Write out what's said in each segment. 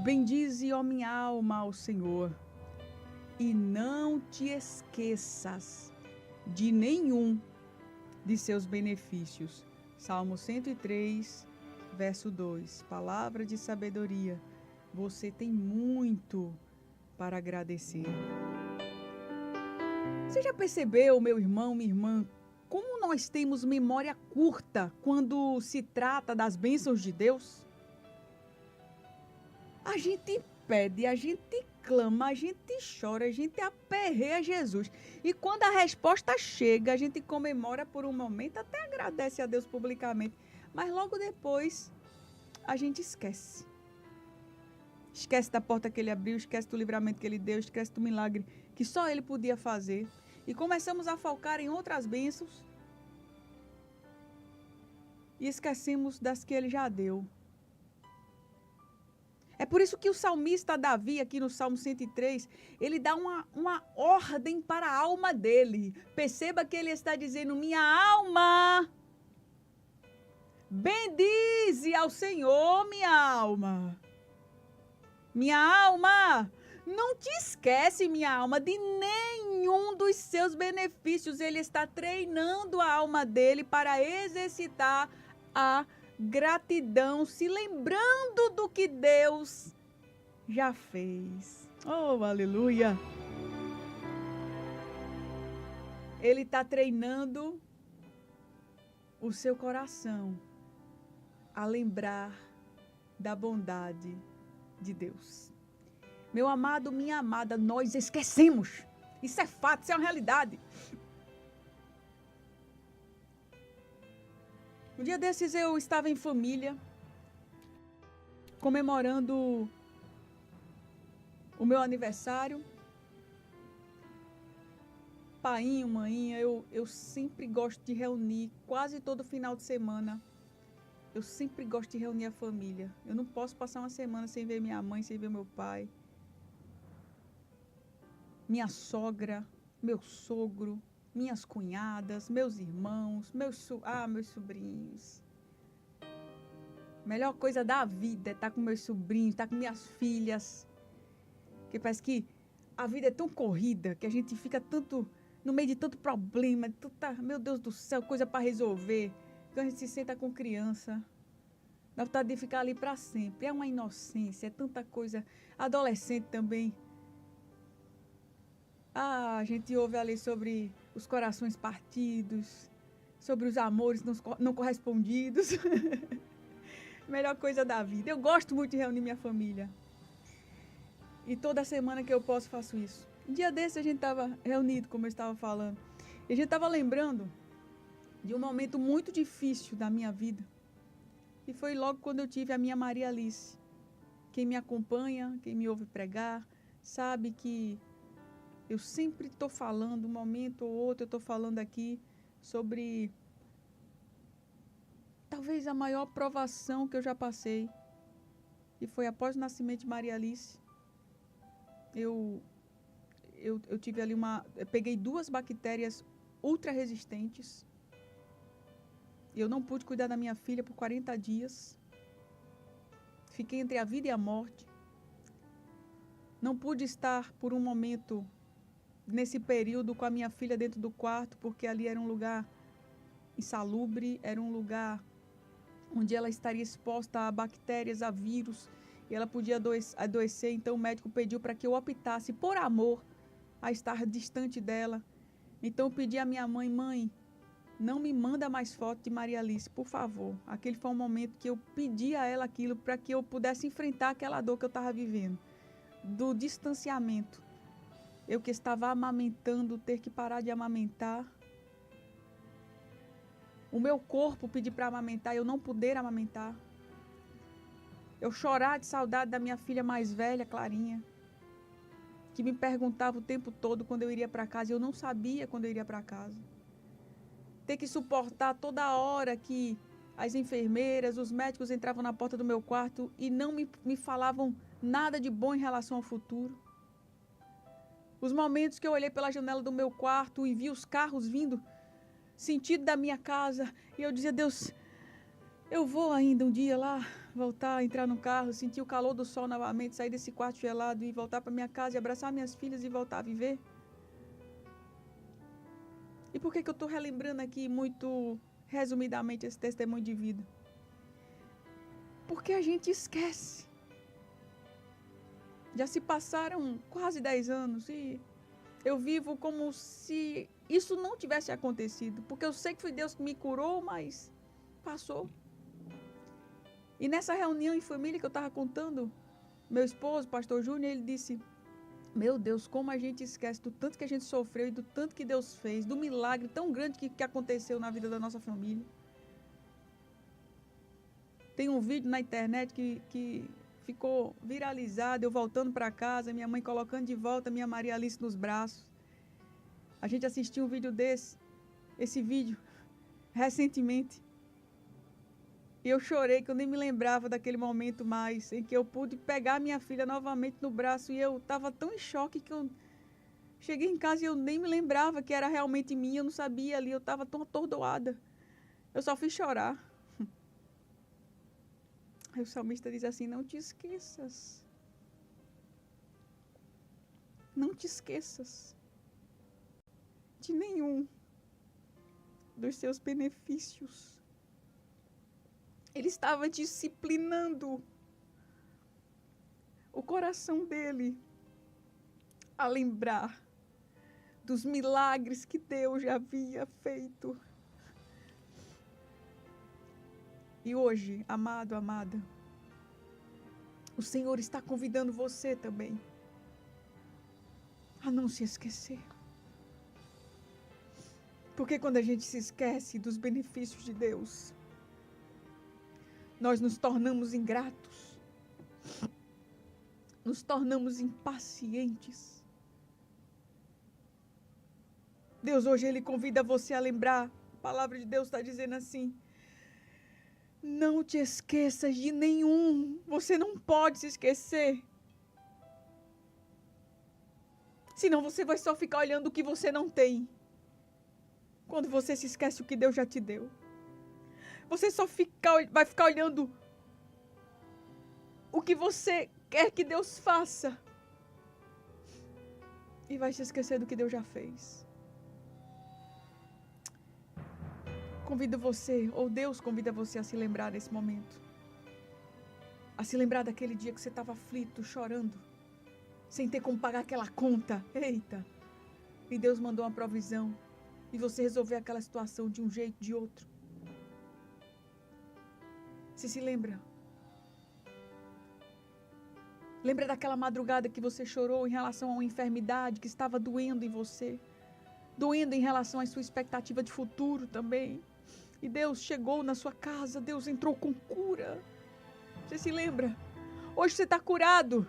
Bendize, ó minha alma, ao Senhor, e não te esqueças de nenhum de seus benefícios. Salmo 103, verso 2. Palavra de sabedoria. Você tem muito para agradecer. Você já percebeu, meu irmão, minha irmã, como nós temos memória curta quando se trata das bênçãos de Deus? A gente pede, a gente clama, a gente chora, a gente aperreia Jesus. E quando a resposta chega, a gente comemora por um momento, até agradece a Deus publicamente. Mas logo depois, a gente esquece. Esquece da porta que ele abriu, esquece do livramento que ele deu, esquece do milagre que só ele podia fazer. E começamos a focar em outras bênçãos. E esquecemos das que ele já deu. É por isso que o salmista Davi, aqui no Salmo 103, ele dá uma ordem para a alma dele. Perceba que ele está dizendo: minha alma, bendize ao Senhor, minha alma. Minha alma, não te esquece, minha alma, de nenhum dos seus benefícios. Ele está treinando a alma dele para exercitar a gratidão, se lembrando do que Deus já fez. Oh, aleluia! Ele está treinando o seu coração a lembrar da bondade de Deus. Meu amado, minha amada, nós esquecemos. Isso é fato, isso é uma realidade. Um dia desses eu estava em família, comemorando o meu aniversário. Painho, maninha, eu sempre gosto de reunir, quase todo final de semana. Eu sempre gosto de reunir a família. Eu não posso passar uma semana sem ver minha mãe, sem ver meu pai. Minha sogra, meu sogro, minhas cunhadas, meus irmãos, meus sobrinhos. Melhor coisa da vida é estar com meus sobrinhos, estar com minhas filhas. Porque parece que a vida é tão corrida, que a gente fica tanto no meio de tanto problema, meu Deus do céu, coisa para resolver. Quando a gente se senta com criança, dá vontade de ficar ali para sempre. É uma inocência, é tanta coisa. Adolescente também. A gente ouve ali sobre os corações partidos, sobre os amores não correspondidos. Melhor coisa da vida. Eu gosto muito de reunir minha família. E toda semana que eu posso faço isso. Um dia desse a gente estava reunido, como eu estava falando. E a gente estava lembrando de um momento muito difícil da minha vida. E foi logo quando eu tive a minha Maria Alice. Quem me acompanha, quem me ouve pregar, sabe que eu sempre estou falando, um momento ou outro eu estou falando aqui sobre talvez a maior provação que eu já passei. E foi após o nascimento de Maria Alice. Eu tive ali eu peguei 2 bactérias ultra resistentes. Eu não pude cuidar da minha filha por 40 dias. Fiquei entre a vida e a morte. Não pude estar por um momento nesse período com a minha filha dentro do quarto, porque ali era um lugar insalubre, era um lugar onde ela estaria exposta a bactérias, a vírus, e ela podia adoecer. Então o médico pediu para que eu optasse, por amor, a estar distante dela. Então eu pedi à minha mãe, não me manda mais foto de Maria Alice, por favor. Aquele foi um momento que eu pedi a ela aquilo para que eu pudesse enfrentar aquela dor que eu estava vivendo, do distanciamento. Eu que estava amamentando, ter que parar de amamentar. O meu corpo pedir para amamentar, eu não poder amamentar. Eu chorar de saudade da minha filha mais velha, Clarinha, que me perguntava o tempo todo quando eu iria para casa, e eu não sabia quando eu iria para casa. Ter que suportar toda hora que as enfermeiras, os médicos entravam na porta do meu quarto e não me falavam nada de bom em relação ao futuro. Os momentos que eu olhei pela janela do meu quarto e vi os carros vindo sentido da minha casa, e eu dizia: Deus, eu vou ainda um dia lá voltar, entrar no carro, sentir o calor do sol novamente, sair desse quarto gelado e voltar para minha casa e abraçar minhas filhas e voltar a viver? E por que eu estou relembrando aqui muito resumidamente esse testemunho de vida? Porque a gente esquece. Já se passaram quase 10 anos e eu vivo como se isso não tivesse acontecido. Porque eu sei que foi Deus que me curou, mas passou. E nessa reunião em família que eu estava contando, meu esposo, pastor Júnior, ele disse: meu Deus, como a gente esquece do tanto que a gente sofreu e do tanto que Deus fez, do milagre tão grande que aconteceu na vida da nossa família. Tem um vídeo na internet que ficou viralizado, eu voltando para casa, minha mãe colocando de volta minha Maria Alice nos braços. A gente assistiu um vídeo esse vídeo, recentemente. E eu chorei, que eu nem me lembrava daquele momento mais, em que eu pude pegar minha filha novamente no braço. E eu estava tão em choque que eu cheguei em casa e eu nem me lembrava que era realmente minha. Eu não sabia ali, eu estava tão atordoada. Eu só fiz chorar. Aí o salmista diz assim: não te esqueças. Não te esqueças de nenhum dos seus benefícios. Ele estava disciplinando o coração dele a lembrar dos milagres que Deus já havia feito. E hoje, amado, amada, o Senhor está convidando você também a não se esquecer. Porque quando a gente se esquece dos benefícios de Deus, nós nos tornamos ingratos, nos tornamos impacientes. Deus hoje Ele convida você a lembrar, a palavra de Deus está dizendo assim: não te esqueças de nenhum, você não pode se esquecer. Senão você vai só ficar olhando o que você não tem. Quando você se esquece o que Deus já te deu. Você só vai ficar olhando o que você quer que Deus faça. E vai se esquecer do que Deus já fez. Convido você, ou Deus convida você a se lembrar desse momento. A se lembrar daquele dia que você estava aflito, chorando, sem ter como pagar aquela conta. Eita! E Deus mandou uma provisão. E você resolveu aquela situação de um jeito, de outro. Você se lembra? Lembra daquela madrugada que você chorou em relação a uma enfermidade que estava doendo em você? Doendo em relação à sua expectativa de futuro também. E Deus chegou na sua casa, Deus entrou com cura. Você se lembra? Hoje você está curado.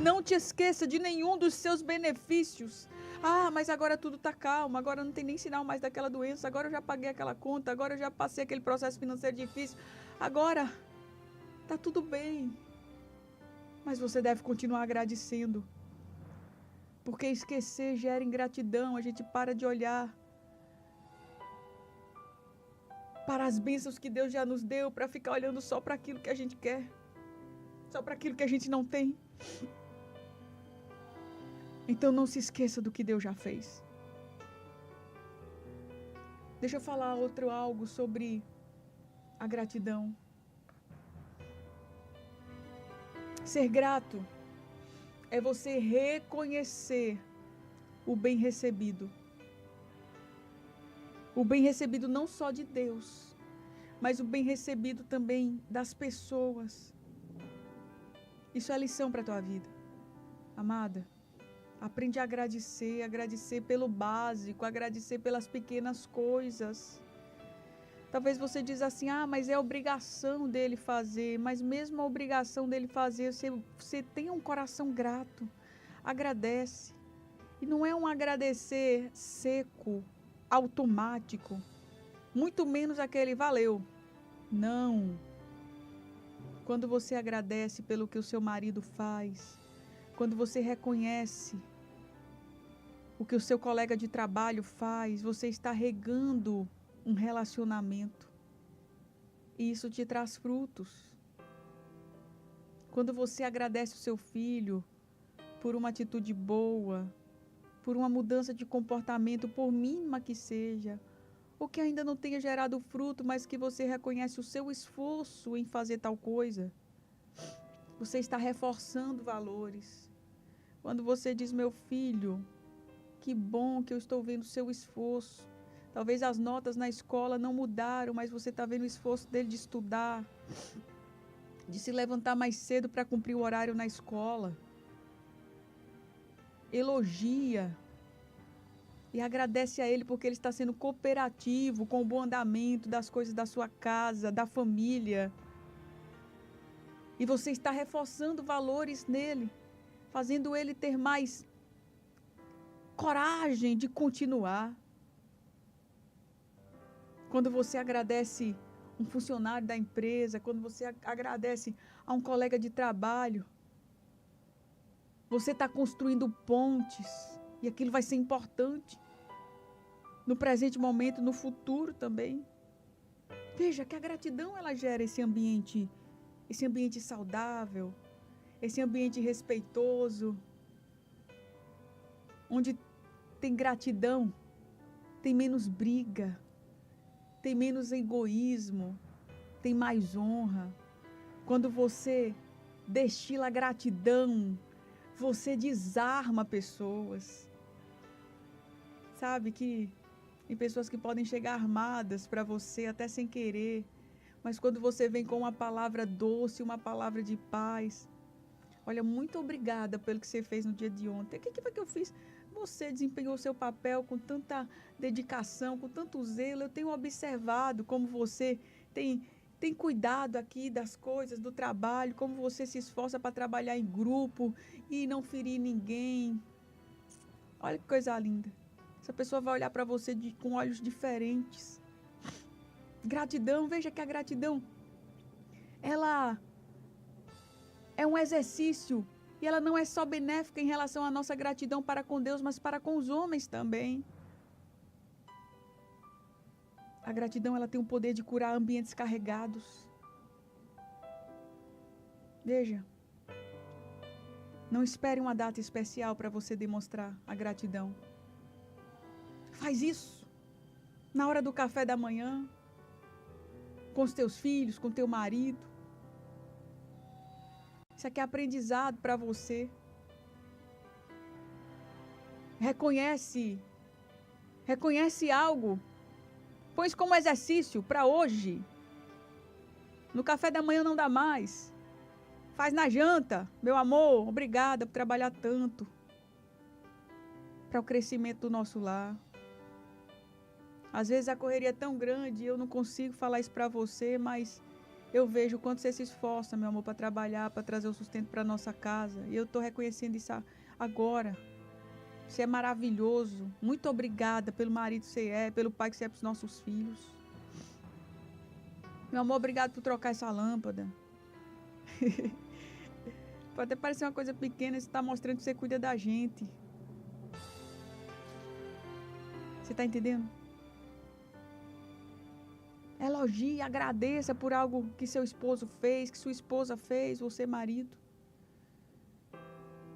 Não te esqueça de nenhum dos seus benefícios. Ah, mas agora tudo está calmo, agora não tem nem sinal mais daquela doença, agora eu já paguei aquela conta, agora eu já passei aquele processo financeiro difícil, agora está tudo bem. Mas você deve continuar agradecendo, porque esquecer gera ingratidão, a gente para de olhar para as bênçãos que Deus já nos deu, para ficar olhando só para aquilo que a gente quer, só para aquilo que a gente não tem. Então não se esqueça do que Deus já fez. Deixa eu falar algo sobre a gratidão. Ser grato é você reconhecer o bem recebido. O bem recebido não só de Deus, mas o bem recebido também das pessoas. Isso é lição para a tua vida. Amada, aprende a agradecer pelo básico, agradecer pelas pequenas coisas. Talvez você diz assim: ah, mas é obrigação dele fazer. Mas mesmo a obrigação dele fazer, você tem um coração grato. Agradece. E não é um agradecer seco, automático. Muito menos aquele valeu. Não. Quando você agradece pelo que o seu marido faz, quando você reconhece o que o seu colega de trabalho faz, você está regando um relacionamento. E isso te traz frutos. Quando você agradece o seu filho por uma atitude boa, por uma mudança de comportamento, por mínima que seja, ou que ainda não tenha gerado fruto, mas que você reconhece o seu esforço em fazer tal coisa, você está reforçando valores. Quando você diz, meu filho, que bom que eu estou vendo o seu esforço. Talvez as notas na escola não mudaram, mas você está vendo o esforço dele de estudar, de se levantar mais cedo para cumprir o horário na escola. Elogia e agradece a ele porque ele está sendo cooperativo com o bom andamento das coisas da sua casa, da família. E você está reforçando valores nele, fazendo ele ter mais coragem de continuar. Quando você agradece um funcionário da empresa, quando você agradece a um colega de trabalho, você está construindo pontes e aquilo vai ser importante no presente momento, no futuro também. Veja que a gratidão ela gera esse ambiente saudável, esse ambiente respeitoso, onde tem gratidão, tem menos briga, tem menos egoísmo, tem mais honra. Quando você destila gratidão, você desarma pessoas. Sabe que tem pessoas que podem chegar armadas para você até sem querer, mas quando você vem com uma palavra doce, uma palavra de paz, olha, muito obrigada pelo que você fez no dia de ontem. O que foi que eu fiz? Você desempenhou o seu papel com tanta dedicação, com tanto zelo. Eu tenho observado como você tem cuidado aqui das coisas, do trabalho, como você se esforça para trabalhar em grupo e não ferir ninguém. Olha que coisa linda. Essa pessoa vai olhar para você com olhos diferentes. Gratidão, veja que a gratidão, ela é um exercício e ela não é só benéfica em relação à nossa gratidão para com Deus, mas para com os homens também. A gratidão ela tem o poder de curar ambientes carregados. Veja, não espere uma data especial para você demonstrar a gratidão. Faz isso na hora do café da manhã, com os teus filhos, com teu marido. Isso aqui é aprendizado para você. Reconhece algo. Põe isso como exercício para hoje. No café da manhã não dá mais. Faz na janta. Meu amor, obrigada por trabalhar tanto para o crescimento do nosso lar. Às vezes a correria é tão grande e eu não consigo falar isso para você, mas eu vejo o quanto você se esforça, meu amor, para trabalhar, para trazer o sustento para nossa casa. E eu estou reconhecendo isso agora. Você é maravilhoso. Muito obrigada pelo marido que você é, pelo pai que você é para os nossos filhos. Meu amor, obrigado por trocar essa lâmpada. Pode até parecer uma coisa pequena, você está mostrando que você cuida da gente. Você está entendendo? Elogie, agradeça por algo que seu esposo fez, que sua esposa fez, você marido.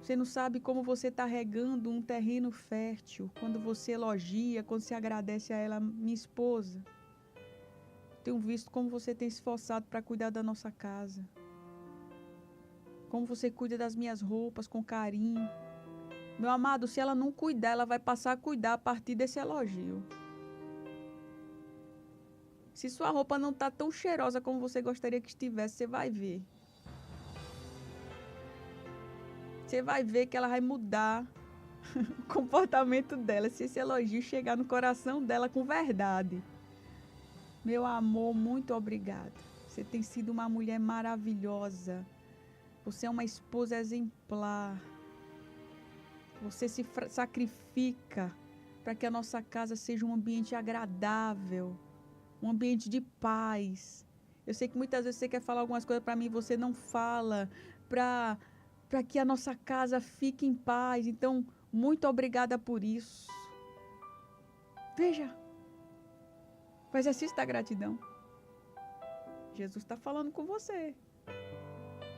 Você não sabe como você está regando um terreno fértil, quando você elogia, quando você agradece a ela, minha esposa. Tenho visto como você tem se esforçado para cuidar da nossa casa. Como você cuida das minhas roupas com carinho. Meu amado, se ela não cuidar, ela vai passar a cuidar a partir desse elogio. Se sua roupa não está tão cheirosa como você gostaria que estivesse, você vai ver. Você vai ver que ela vai mudar o comportamento dela, se esse elogio chegar no coração dela com verdade. Meu amor, muito obrigada. Você tem sido uma mulher maravilhosa. Você é uma esposa exemplar. Você se sacrifica para que a nossa casa seja um ambiente agradável, um ambiente de paz. Eu sei que muitas vezes você quer falar algumas coisas para mim e você não fala, para que a nossa casa fique em paz. Então, muito obrigada por isso. Veja, o exercício da gratidão Jesus está falando com você.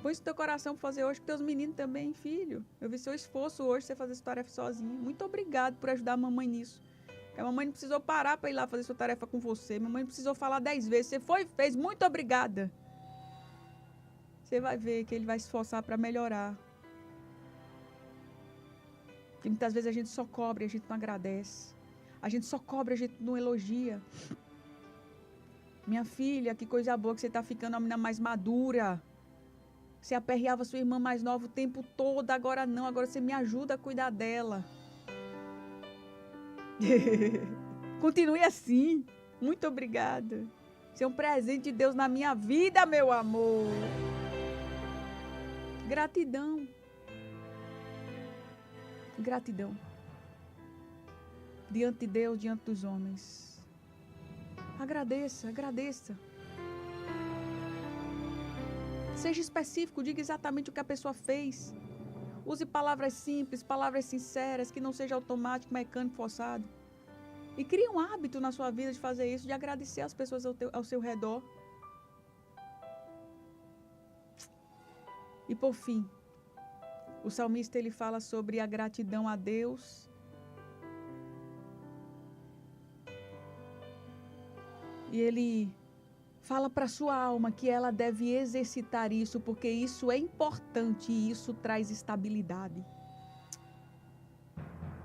Põe isso no teu coração para fazer hoje, com teus meninos também, filho. Eu vi seu esforço hoje, você fazer essa tarefa sozinho. Muito obrigado por ajudar a mamãe nisso. Porque a mamãe não precisou parar para ir lá fazer sua tarefa com você. A mamãe não precisou falar 10 vezes. Você foi e fez. Muito obrigada. Você vai ver que ele vai se esforçar para melhorar. Porque muitas vezes a gente só cobra e a gente não agradece. A gente só cobra e a gente não elogia. Minha filha, que coisa boa que você está ficando uma menina mais madura. Você aperreava sua irmã mais nova o tempo todo, agora não, agora você me ajuda a cuidar dela. Continue assim. Muito obrigada. Você é um presente de Deus na minha vida, meu amor. Gratidão. Gratidão. Diante de Deus, diante dos homens. Agradeça, agradeça. Seja específico, diga exatamente o que a pessoa fez. Use palavras simples, palavras sinceras, que não seja automático, mecânico, forçado. E crie um hábito na sua vida de fazer isso, de agradecer as pessoas ao seu redor. E por fim, o salmista ele fala sobre a gratidão a Deus. E ele fala para sua alma que ela deve exercitar isso, porque isso é importante e isso traz estabilidade.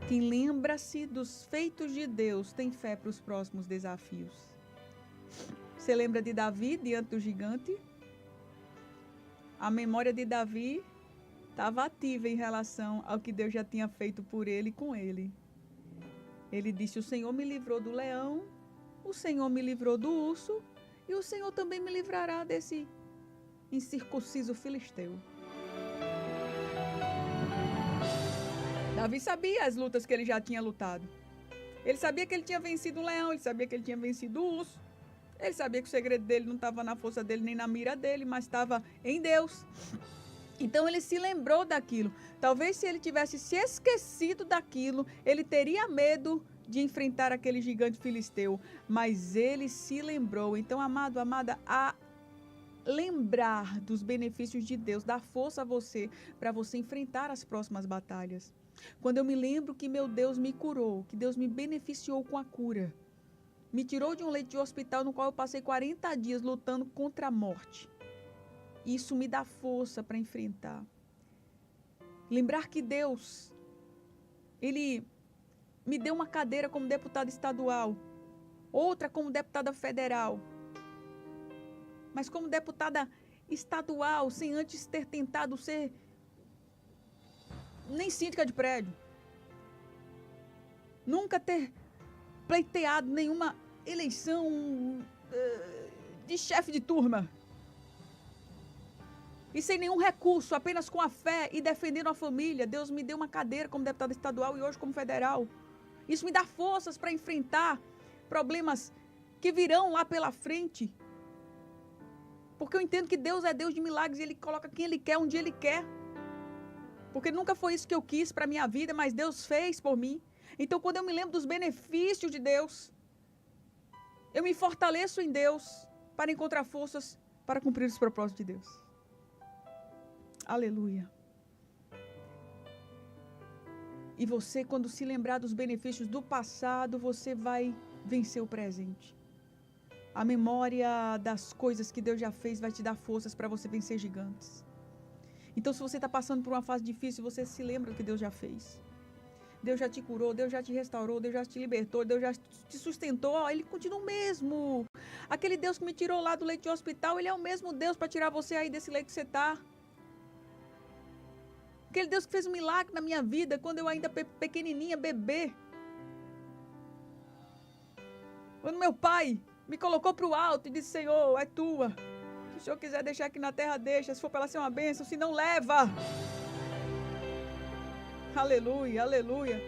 Quem lembra-se dos feitos de Deus tem fé para os próximos desafios. Você lembra de Davi diante do gigante? A memória de Davi estava ativa em relação ao que Deus já tinha feito por ele e com ele. Ele disse: o Senhor me livrou do leão, o Senhor me livrou do urso, e o Senhor também me livrará desse incircunciso filisteu. Davi sabia as lutas que ele já tinha lutado. Ele sabia que ele tinha vencido um leão, ele sabia que ele tinha vencido o urso. Ele sabia que o segredo dele não estava na força dele nem na mira dele, mas estava em Deus. Então ele se lembrou daquilo. Talvez se ele tivesse se esquecido daquilo, ele teria medo de enfrentar aquele gigante filisteu, mas ele se lembrou. Então, amado, amada, a lembrar dos benefícios de Deus dá força a você para você enfrentar as próximas batalhas. Quando eu me lembro que meu Deus me curou, que Deus me beneficiou com a cura, me tirou de um leito de hospital no qual eu passei 40 dias lutando contra a morte, isso me dá força para enfrentar. Lembrar que Deus, Ele me deu uma cadeira como deputada estadual, outra como deputada federal. Mas como deputada estadual, sem antes ter tentado ser nem síndica de prédio. Nunca ter pleiteado nenhuma eleição de chefe de turma. E sem nenhum recurso, apenas com a fé e defendendo a família. Deus me deu uma cadeira como deputada estadual e hoje como federal. Isso me dá forças para enfrentar problemas que virão lá pela frente. Porque eu entendo que Deus é Deus de milagres e Ele coloca quem Ele quer, onde Ele quer. Porque nunca foi isso que eu quis para a minha vida, mas Deus fez por mim. Então, quando eu me lembro dos benefícios de Deus, eu me fortaleço em Deus para encontrar forças para cumprir os propósitos de Deus. Aleluia. E você, quando se lembrar dos benefícios do passado, você vai vencer o presente. A memória das coisas que Deus já fez vai te dar forças para você vencer gigantes. Então, se você está passando por uma fase difícil, você se lembra do que Deus já fez. Deus já te curou, Deus já te restaurou, Deus já te libertou, Deus já te sustentou. Ele continua o mesmo. Aquele Deus que me tirou lá do leito de hospital, Ele é o mesmo Deus para tirar você aí desse leito que você está. Aquele Deus que fez um milagre na minha vida quando eu ainda pequenininha, bebê. Quando meu pai me colocou para o alto e disse: Senhor, é tua. Se o Senhor quiser deixar aqui na terra, deixa. Se for para ela ser uma bênção, se não, leva. Aleluia, aleluia.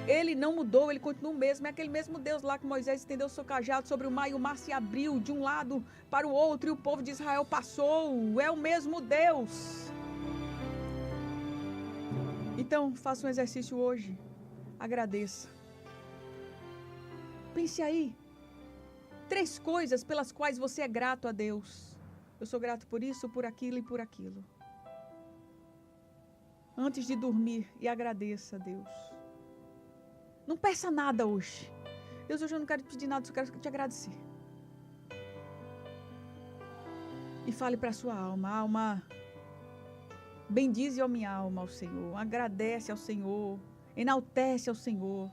Ele não mudou, Ele continua o mesmo. É aquele mesmo Deus lá que Moisés estendeu o seu cajado sobre o mar e o mar se abriu de um lado para o outro e o povo de Israel passou. É o mesmo Deus. Então, faça um exercício hoje. Agradeça. Pense aí. 3 coisas pelas quais você é grato a Deus. Eu sou grato por isso, por aquilo e por aquilo. Antes de dormir, e agradeça a Deus. Não peça nada hoje. Deus, hoje eu não quero te pedir nada, eu quero te agradecer. E fale para a sua alma: alma, bendize a minha alma ao Senhor, agradece ao Senhor, enaltece ao Senhor.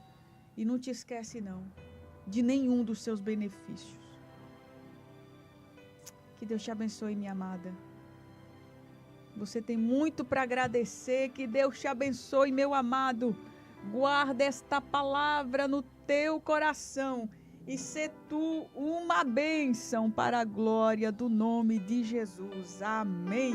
E não te esquece não, de nenhum dos seus benefícios. Que Deus te abençoe, minha amada. Você tem muito para agradecer. Que Deus te abençoe, meu amado. Guarda esta palavra no teu coração e sê tu uma bênção para a glória do nome de Jesus. Amém.